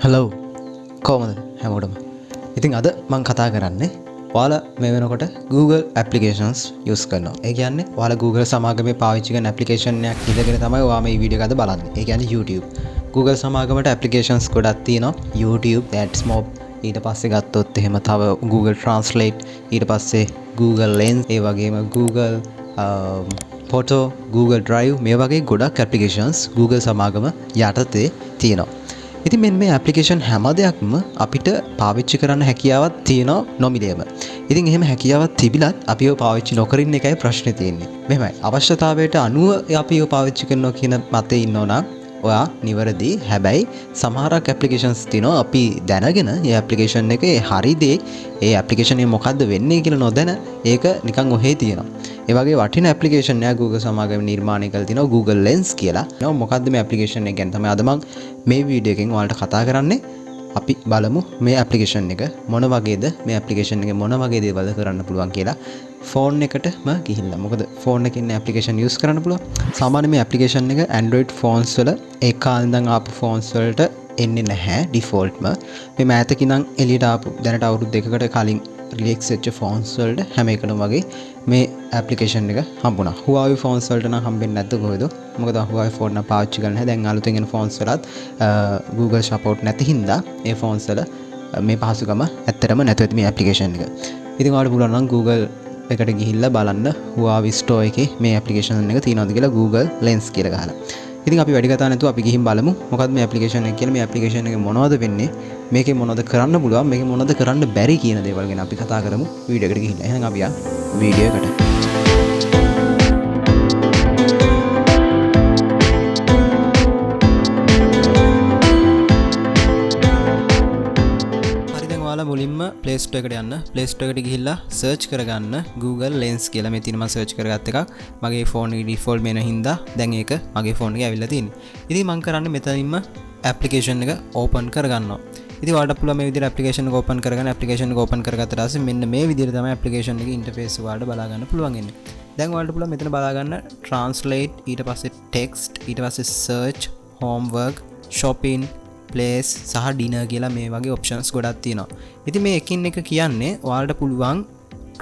Hello කොහමද හැමෝටම. ඉතින් අද මං කතා කරන්නේ ඔයාලා මේ වෙනකොට Google applications use කරනවා. ඒ කියන්නේ ඔයාලා Google සමාගමේ පාවිච්චි කරන application එකක් ඉඳගෙන තමයි ඔයා මේ වීඩියෝ එක අද බලන්නේ. ඒ කියන්නේ YouTube. Google සමාගමට applications ගොඩක් තියෙනවා. YouTube, AdSmob, ඊට පස්සේ ගත්තොත් එහෙම තව Google Translate, ඊට පස්සේ Google Lens, ඒ වගේම Google Photo, Google Drive මේ වගේ ගොඩක් applications Google සමාගම යටතේ තියෙනවා. ඉතින් මේ ඇප්ලිකේෂන් හැම දෙයක්ම අපිට පාවිච්චි කරන්න හැකියාවක් තියෙනවා නොමිලේම. ඉතින් එහෙම හැකියාවක් තිබිලත් අපිව පාවිච්චි නොකරින්න එකයි ප්‍රශ්නේ තියෙන්නේ. මෙහෙමයි අවශ්‍යතාවයට අනුව අපිව පාවිච්චි කරනවා කියන මතේ ඉන්නෝ නම් ඔයා නිවැරදි. හැබැයි සමහරක් ඇප්ලිකේෂන්ස් තියෙනවා අපි දැනගෙන ඒ ඇප්ලිකේෂන් එකේ හරි දේ ඒ ඇප්ලිකේෂන් එක මොකද්ද වෙන්නේ කියලා නොදැන ඒක නිකන් ඔහේ තියෙනවා. ඒ වගේ වටින ඇප්ලිකේෂන් එකක් Google සමාගම නිර්මාණය කරලා තිනවා Google Lens කියලා. නෝ මොකද්ද මේ ඇප්ලිකේෂන් එක ගැන තමයි අද මම මේ වීඩියෝ එකෙන් ඔයාලට කතා කරන්නේ. අපි බලමු මේ ඇප්ලිකේෂන් එක මොන වගේද, මේ ඇප්ලිකේෂන් එකේ මොන වගේ දේවල් කරන්න පුළුවන් කියලා. ෆෝන් එකටම ගිහිල්ලා. මොකද ෆෝන් එකේ ඉන්න ඇප්ලිකේෂන් යූස් කරන්න පුළුවන්. සාමාන්‍ය මේ ඇප්ලිකේෂන් එක Android phones වල ඒ කාලේ ඉඳන් ආපු phones වලට එන්නේ නැහැ ඩිෆෝල්ට්ම. මේ මෑතක ඉඳන් එළියට ආපු දැනට අවුරුදු දෙකකට කලින් රිලීස් වෙච්ච phones වලට හැම එකටම වගේ මේ ඇප්ලිකේෂන් එක හම්බුණා. Huawei phones වලට නම් හම්බෙන්නේ නැද්ද කොහෙද? මොකද Huawei phone නම් පාවිච්චි කරන්නේ නැහැ. දැන් අලුතෙන් එන phones වලත් Google support නැති හින්දා ඒ phones වල මේ පහසුකම ඇත්තටම නැතුව ඇති මේ ඇප්ලිකේෂන් එක. ඉතින් ඔයාලට පුළුවන් නම් Google එකට ගිහිල්ලා බලන්න Huawei store එකේ මේ ඇප්ලිකේෂන් එක තියෙනවද කියලා Google Lens කියලා ගහලා. ඉතින් අපි වැඩි කතා නැතුව අපි ගිහින් බලමු මොකක්ද මේ ඇප්ලිකේෂන් එක කියලා. මේ ඇප්ලිකේෂන් එකේ මොනවද වෙන්නේ, මේකේ මොනවද කරන්න පුළුවන්, මේකේ මොනවද කරන්න බැරි කියන දේවල් ගැන අපි කතා කරමු වීඩියෝ එකට ගිහිල්ලා. එහෙනම් අපි වීඩියෝ එකට. මුලින්ම Play Store එකට යන්න. Play Store එකට ගිහිල්ලා search කරගන්න Google Lens කියලා. මේ තියෙන මම search කරගත්ත එකක්. මගේ phone එකේ default මේන හින්දා දැන් ඒක මගේ phone එකේ ඇවිල්ලා තියෙන්නේ. ඉතින් මම කරන්නේ මෙතනින්ම application එක open කරගන්නවා. ඉතින් ඔයාලට පුළුවන් මේ විදිහට application එක open කරගන්න. application එක open කරගත්තට පස්සේ මෙන්න මේ විදිහට තමයි application එකේ interface ඔයාලට බලා ගන්න පුළුවන් වෙන්නේ. දැන් ඔයාලට පුළුවන් මෙතන බලා ගන්න translate, ඊට පස්සේ text, ඊට පස්සේ search, homework, shopping, place සහ dinner කියලා මේ වගේ options ගොඩක් තියෙනවා. ඉතින් මේ එකින් එක කියන්නේ ඔයාලට පුළුවන්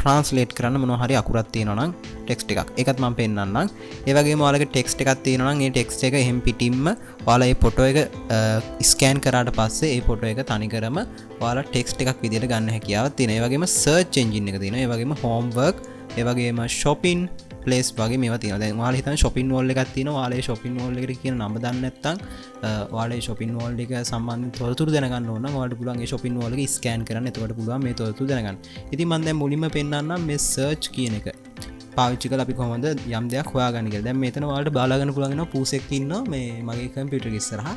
translate කරන්න මොනවා හරි අකුරක් තියෙනවා නම් text එකක්. ඒකත් මම පෙන්නන්නම්. ඒ වගේම ඔයාලගේ text එකක් තියෙනවා නම් ඒ text එක එහෙම් පිටින්ම ඔයාලා මේ photo එක scan කරාට පස්සේ ඒ photo එක තනිකරම ඔයාලා text එකක් විදිහට ගන්න හැකියාවක් තියෙනවා. ඒ වගේම search engine එක තියෙනවා. ඒ වගේම homework, ඒ වගේම shopping, place වගේ මේවා තියෙනවා. දැන් ඔයාලා හිතන්න shopping mall එකක් තියෙනවා. ඔයාලා ඒ shopping mall එකට කියන නම දන්නේ නැත්නම් ඔයාලා ඒ shopping mall එක සම්බන්ධ තොරතුරු දැනගන්න ඕන නම් ඔයාලට පුළුවන් ඒ shopping mall එක scan කරන්න. එතකොට පුළුවන් මේ තොරතුරු දැනගන්න. ඉතින් මම දැන් මුලින්ම පෙන්නන්නම් මේ search කියන එක පාවිච්චි කරලා අපි කොහොමද යම් දෙයක් හොයාගන්නේ කියලා. දැන් මෙතන ඔයාලට බලා ගන්න පුළුවන් වෙනවා පූසෙක් ඉන්නවා මේ මගේ කම්පියුටර් එක ඉස්සරහා.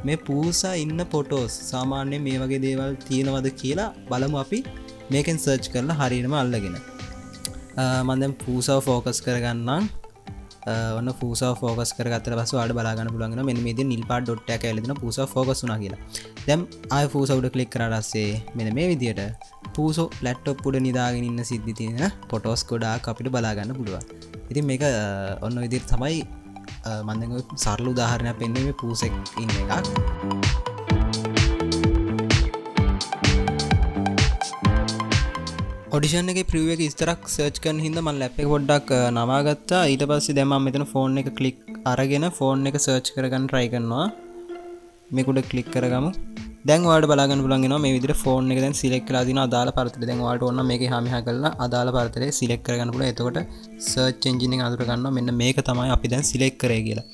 මේ පූසා ඉන්න ෆොටෝස් සාමාන්‍යයෙන් මේ වගේ දේවල් තියෙනවද කියලා බලමු අපි මේකෙන් search කරලා හරියටම අල්ලගෙන. මම දැන් පූසාව ફોකස් කරගන්නම්. ඔන්න පූසාව ફોකස් කරගත්තට පස්සේ ඔයාලට බලා ගන්න පුළුවන් වෙනවා මෙන්න මේ විදිහට නිල් පාට ඩොට් එකක් ඇවිල්ලා දෙනවා පූසාව ફોකස් වුණා කියලා. දැන් ආයෙ පූසාව උඩ ක්ලික් කරාට පස්සේ මෙන්න මේ විදිහට පූසෝ ලැප්ටොප් උඩ නිදාගෙන ඉන්න සිද්ධි තියෙන ෆොටෝස් ගොඩාක් අපිට බලා ගන්න පුළුවන්. ඉතින් මේක ඔන්න විදිහට තමයි මම දැන් ඔය සරල උදාහරණයක් පෙන්නන්නේ මේ පූසෙක් ඉන්න එකක්. ඔඩිෂන් එකේ ප්‍රිව් එක ඉස්තරක් සර්ච් කරන හින්දා මම ලැප් එක පොඩ්ඩක් නවාගත්තා. ඊට පස්සේ දැන් මම මෙතන ෆෝන් එක ක්ලික් අරගෙන ෆෝන් එක සර්ච් කරගන්න try කරනවා. මේක උඩ ක්ලික් කරගමු. දැන් ඔයාලට බලා ගන්න පුළුවන් වෙනවා මේ විදිහට ෆෝන් එක දැන් සිලෙක්ට් කරලා දිනවා අදාළ පරතරය. දැන් ඔයාලට ඕන නම් මේකේ හැම කරලා අදාළ පරතරය සිලෙක්ට් කරගන්න පුළුවන්. එතකොට සර්ච් එන්ජින් එක අඳුර ගන්නවා මෙන්න මේක තමයි අපි දැන් සිලෙක්ට් කරේ කියලා.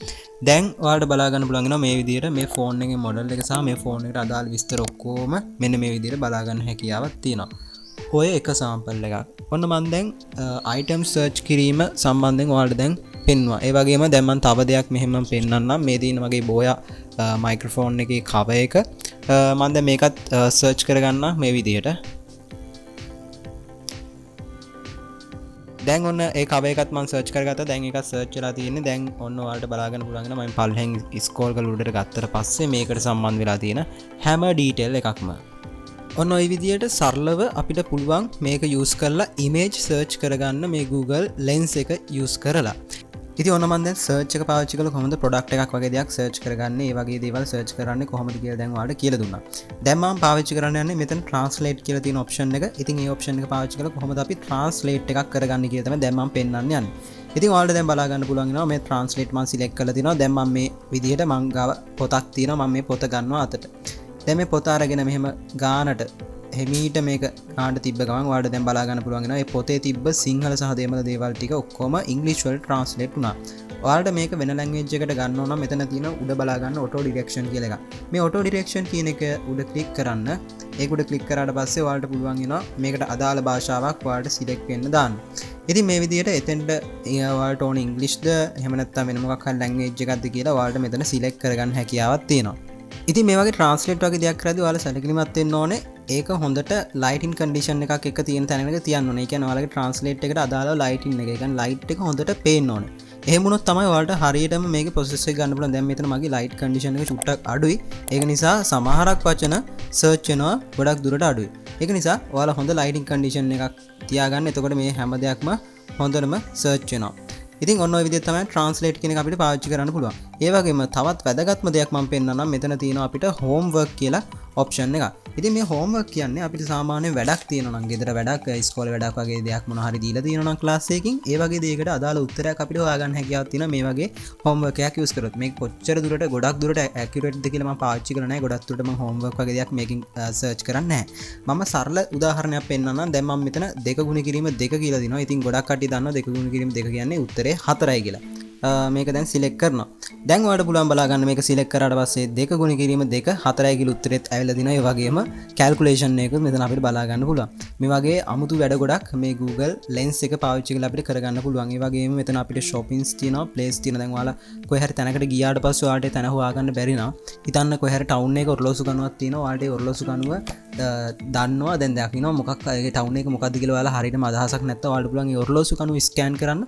දැන් ඔයාලට බලා ගන්න පුළුවන් වෙනවා මේ විදිහට මේ ෆෝන් එකේ මොඩල් එක සහ මේ ෆෝන් එකට අදාළ විස්තර ඔක්කොම මෙන්න මේ විදිහට බලා ගන්න හැකියාවක් තියෙනවා. ඔය එක සාම්පල් එකක්. ඔන්න මම දැන් item search කිරීම සම්බන්ධයෙන් ඔයාලට දැන් පෙන්වනවා. ඒ වගේම දැන් මම තව දෙයක් මෙහෙම පෙන්වන්නම්. මේ දින වගේ බෝයා මයික්‍රොෆෝන් එකේ cover එක මම දැන් මේකත් search කරගන්න මේ විදිහට. දැන් ඔන්න ඒ cover එකත් මම search කරගත්තා. දැන් ඒකත් search වෙලා තියෙන්නේ. දැන් ඔන්න ඔයාලට බලා ගන්න පුළුවන් වෙනවා මම පල්ලෙන් scroll කරලා උඩට ගත්තට පස්සේ මේකට සම්බන්ධ වෙලා තියෙන හැම detail එකක්ම ඔන්න ඔය විදිහට සරලව අපිට පුළුවන් මේක යූස් කරලා ඉමේජ් සර්ච් කරගන්න මේ Google Lens එක යූස් කරලා. ඉතින් ඔන්න මම දැන් සර්ච් එක පාවිච්චි කරලා කොහොමද ප්‍රොඩක්ට් එකක් වගේ දෙයක් සර්ච් කරගන්නේ, ඒ වගේ දේවල් සර්ච් කරන්නේ කොහොමද කියලා දැන් ඔයාලට කියලා දුන්නා. දැන් මම පාවිච්චි කරන්න යන්නේ මෙතන translate කියලා තියෙන option එක. ඉතින් මේ option එක පාවිච්චි කරලා කොහොමද අපි translate එකක් කරගන්නේ කියලා තමයි දැන් මම පෙන්නන්න යන්නේ. ඉතින් ඔයාලට දැන් බලා ගන්න පුළුවන් වෙනවා මේ translate මම select කරලා තිනවා. දැන් මම මේ විදිහට මං ගාව පොතක් තියෙනවා. මම මේ පොත ගන්නවා අතට. දැන් මේ පොත අරගෙන මෙහෙම ගානට හෙමීට මේක ගානට තිබ්බ ගමන් ඔයාලට දැන් බලා ගන්න පුළුවන් වෙනවා මේ පොතේ තිබ්බ සිංහල සහ දෙමළ දේවල් ටික ඔක්කොම ඉංග්‍රීසි වලට translate වුණා. ඔයාලට මේක වෙන ලැන්ග්වේජ් එකකට ගන්න ඕන නම් මෙතන තියෙන උඩ බලා ගන්න auto direction කියලා එකක්. මේ auto direction කියන එක උඩ ක්ලික් කරන්න. ඒක උඩ ක්ලික් කරාට පස්සේ ඔයාලට පුළුවන් වෙනවා මේකට අදාළ භාෂාවක් ඔයාලට සිලෙක්ට් වෙන්න දාන්න. ඉතින් මේ විදිහට එතෙන්ට ඔයාලට ඕන ඉංග්‍රීසිද එහෙම නැත්නම් වෙන මොකක් හරි ලැන්ග්වේජ් එකක්ද කියලා ඔයාලට මෙතන සිලෙක්ට් කරගන්න හැකියාවක් තියෙනවා. ඉතින් මේ වගේ translate වගේ දෙයක් කරද්දී ඔයාලා සැලකිලිමත් වෙන්න ඕනේ. ඒක හොඳට lighting condition එකක් එක තියෙන තැනක තියන්න ඕනේ. ඒ කියන්නේ ඔයාලගේ translate එකට අදාළව lighting එක. ඒ කියන්නේ light එක හොඳට පේන්න ඕනේ. එහෙම වුණොත් තමයි ඔයාලට හරියටම මේකේ process එක ගන්න පුළුවන්. දැන් මෙතන මගේ light condition එක චුට්ටක් අඩුයි. ඒක නිසා සමහරක් වචන search වෙනවා ගොඩක් දුරට අඩුයි. ඒක නිසා ඔයාලා හොඳ lighting condition එකක් තියාගන්න. එතකොට මේ හැම දෙයක්ම හොඳටම search වෙනවා. ඉතින් ඔන්න ඔය විදිහට තමයි translate කියන එක අපිට පාවිච්චි කරන්න පුළුවන්. ඒ වගේම තවත් වැදගත්ම දෙයක් මම පෙන්නන්නම්. මෙතන තියෙනවා අපිට homework කියලා option එකක්. ඉතින් මේ homework කියන්නේ අපිට සාමාන්‍ය වැඩක් තියෙනවා නම් ගෙදර වැඩක්, ඉස්කෝලේ වැඩක් වගේ දෙයක් මොනවා හරි දීලා තියෙනවා නම් ක්ලාස් එකකින් ඒ වගේ දෙයකට අදාළ උත්තරයක් අපිට හොයාගන්න හැකියාවක් තියෙනවා මේ වගේ homework එකක් use කරොත්. මේක කොච්චර දුරට ගොඩක් දුරට accurate ද කියලා මම පාවිච්චි කරලා නැහැ. ගොඩක් දුරට මම homework වගේ දෙයක් මේකෙන් search කරන්නේ නැහැ. මම සරල උදාහරණයක් පෙන්නන්නම්. දැන් මම මෙතන 2 ගුණ කිරීම 2 කියලා දිනවා. ඉතින් ගොඩක් කට්ටිය දන්නවා 2 ගුණ කිරීම 2 කියන්නේ උත්තරේ 4යි කියලා. මේක දැන් සිලෙක්ට් කරනවා. දැන් ඔයාලට පුළුවන් බලා ගන්න මේක සිලෙක්ට් කරාට පස්සේ 2 ගුණ කිරීම 2 4යි කියලා උත්තරෙත් ඇවිල්ලා දිනවා. ඒ වගේම කැල්කියුලේෂන් එකකුත් මෙතන අපිට බලා ගන්න පුළුවන්. මේ වගේ අමුතු වැඩ ගොඩක් මේ Google Lens එක පාවිච්චි කරලා අපිට කරගන්න පුළුවන්. ඒ වගේම මෙතන අපිට shoppings තියෙනවා, place තියෙනවා. දැන් ඔයාලා කොහේ හරි තැනකට ගියාට පස්සේ ඔයාලට තැන හොයාගන්න බැරි නම් හිතන්න කොහේ හරි ටවුන් එකක ඔරලෝසු කනුවක් තියෙනවා. ඔයාලට ඒ ඔරලෝසු කනුව දන්නවා දැන් දකින්නවා මොකක් ඒ ටවුන් එක මොකක්ද කියලා ඔයාලා හරියටම අදහසක් නැත්නම් ඔයාලට පුළුවන් ඒ ඔරලෝසු කනුව ස්කෑන් කරන්න.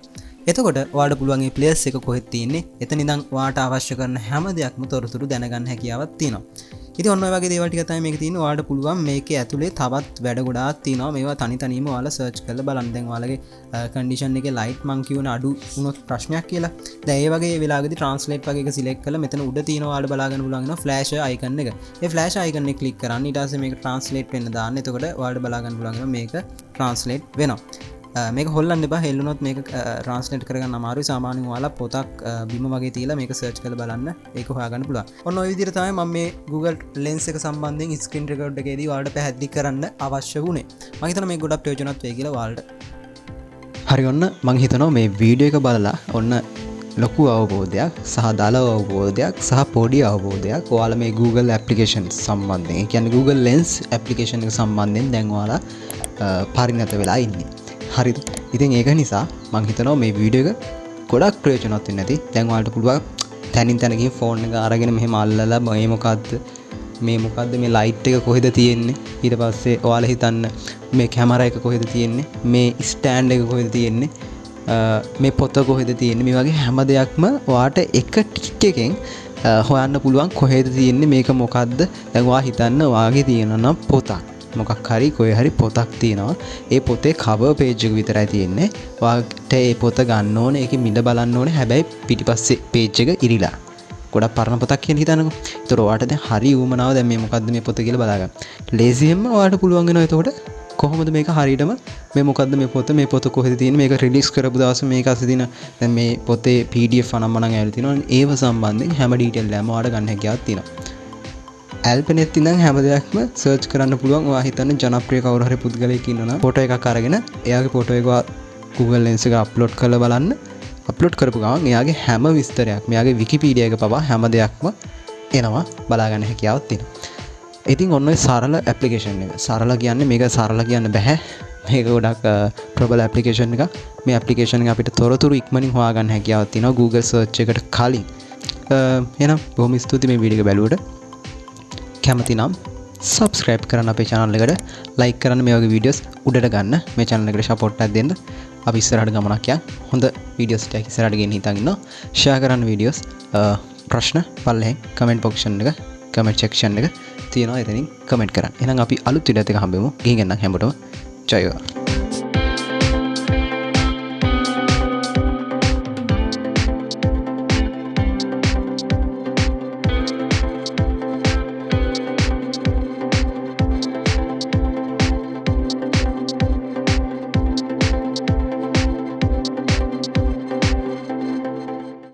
එතකොට ඔයාලට පුළුවන් මේ ප්ලේස් එක කොහෙද තියෙන්නේ එතන ඉඳන් ඔයාලට අවශ්‍ය කරන හැම දෙයක්ම තොරතුරු දැනගන්න හැකියාවක් තියෙනවා. ඉතින් ඔන්න ඔය වගේ දේවල් ටික තමයි මේකේ තියෙන්නේ. ඔයාලට පුළුවන් මේකේ ඇතුලේ තවත් වැඩ ගොඩාක් තියෙනවා. මේවා තනි තනියම ඔයාලා සර්ච් කරලා බලන්න. දැන් ඔයාලගේ කන්ඩිෂන් එකේ ලයිට් මං කියවන අඩු වුණොත් ප්‍රශ්නයක් කියලා. දැන් ඒ වගේ වෙලාවකදී ට්‍රාන්ස්ලේට් වගේ එක සිලෙක්ට් කරලා මෙතන උඩ තියෙන ඔයාලට බලා ගන්න පුළුවන් වෙනවා ෆ්ලෑෂ් අයිකන් එක. ඒ ෆ්ලෑෂ් අයිකන් එක ක්ලික් කරන්න. ඊට පස්සේ මේක ට්‍රාන්ස්ලේට් වෙන්න දාන්න. එතකොට ඔයාලට බලා ගන්න පුළුවන් වෙනවා මේක ට්‍රාන්ස්ලේට් වෙනවා. මේක හොල්ලන්න එපා. හෙල්ලුනොත් මේක ට්‍රාන්ස්ලේට් කරගන්න අමාරුයි. සාමාන්‍යයෙන් ඔයාලා පොතක් බිම වගේ තියලා මේක සර්ච් කරලා බලන්න ඒක හොයාගන්න පුළුවන්. ඔන්න ඔය විදිහට තමයි මම මේ Google Lens එක සම්බන්ධයෙන් ස්ක්‍රීන් රෙකෝඩ් එකේදී ඔයාලට පැහැදිලි කරන්න අවශ්‍ය වුණේ. මම හිතනවා මේක ගොඩක් ප්‍රයෝජනවත් වෙයි කියලා ඔයාලට. හරි ඔන්න මං හිතනවා මේ වීඩියෝ එක බලලා ඔන්න ලොකු අවබෝධයක් සහ දල අවබෝධයක් සහ පොඩි අවබෝධයක් ඔයාලා මේ Google application සම්බන්ධයෙන්, ඒ කියන්නේ Google Lens application එක සම්බන්ධයෙන් දැන් ඔයාලා පරිණත වෙලා ඉන්නේ. හරිද? ඉතින් ඒක නිසා මං හිතනවා මේ වීඩියෝ එක ගොඩක් ප්‍රයෝජනවත් වෙන්න ඇති. දැන් ඔයාලට පුළුවන් තනින් තන ගිහින් ෆෝන් එක අරගෙන මෙහෙම අල්ලලා මේ මොකද්ද මේ ලයිට් එක කොහෙද තියෙන්නේ, ඊට පස්සේ ඔයාලා හිතන්න මේ කැමරා එක කොහෙද තියෙන්නේ, මේ ස්ටෑන්ඩ් එක කොහෙද තියෙන්නේ, මේ පොත කොහෙද තියෙන්නේ, මේ වගේ හැම දෙයක්ම ඔයාට එක ටික් එකෙන් හොයන්න පුළුවන් කොහෙද තියෙන්නේ මේක මොකද්ද. දැන් ඔයා හිතන්න ඔයාගේ තියෙනවා නම් පොතක් මොකක් හරි කොහේ හරි පොතක් තියෙනවා. ඒ පොතේ cover page එක විතරයි තියෙන්නේ. ඔයාට ඒ පොත ගන්න ඕනේ, ඒකේ මිඩ බලන්න ඕනේ. හැබැයි පිටිපස්සේ page එක ඉරිලා. ගොඩක් පරණ පොතක් කියන හිතන්නකෝ. ඒතර ඔයාට දැන් හරි ඌමනාව දැන් මේ මොකද්ද මේ පොත කියලා බලා ගන්න. ලේසියෙන්ම ඔයාට පුළුවන් වෙනවා එතකොට කොහොමද මේක හරියටම මේ මොකද්ද මේ පොත කොහෙද තියෙන්නේ, මේක රිලීස් කරපු දවසේ මේක අස්සේ දින දැන් මේ පොතේ PDF අනම්මනම් ඇවිල්ලා තියෙනවා. ඒව සම්බන්ධයෙන් හැම ඩීටේල් එකම ඔයාට ගන්න හැකියාවක් තියෙනවා. ඇල්පනෙත් ඉඳන් හැම දෙයක්ම සර්ච් කරන්න පුළුවන්. ඔයා හිතන්න ජනප්‍රිය කවුරු හරි පුද්ගලයෙක් ඉන්නවා ෆොටෝ එකක් අරගෙන එයාගේ ෆොටෝ එක Google Lens එක අප්ලෝඩ් කරලා බලන්න. අප්ලෝඩ් කරපු ගමන් එයාගේ හැම විස්තරයක්, මෙයාගේ Wikipedia එක පවා හැම දෙයක්ම එනවා බලා ගන්න හැකියාවක් තියෙනවා. ඉතින් ඔන්න ඔය සරල ඇප්ලිකේෂන් එක. සරල කියන්නේ මේක සරල කියන්න බෑ. මේක ගොඩක් ප්‍රබල ඇප්ලිකේෂන් එකක්. මේ ඇප්ලිකේෂන් එක අපිට තොරතුරු ඉක්මනින් හොයාගන්න හැකියාවක් තියෙනවා Google search එකට කලින්. එහෙනම් බොහොම ස්තුතියි මේ වීඩියෝ එක බැලුවට. කැමති නම් subscribe කරන්න අපේ channel එකට, like කරන්න මේ වගේ videos උඩට ගන්න. මේ channel එකට support එකක් දෙන්න. අපි ඉස්සරහට ගමනක් යන්න. හොඳ videos ටිකක් ඉස්සරහට ගෙන්න හිතන් ඉන්නවා. share කරන්න videos. ප්‍රශ්න පල්ලෙහෙන් comment section එක තියෙනවා. එතනින් comment කරන්න. එහෙනම් අපි අලුත් වීඩියෝ එකක හම්බෙමු. ගිහින් එන්න හැමෝටම ජය වේවා.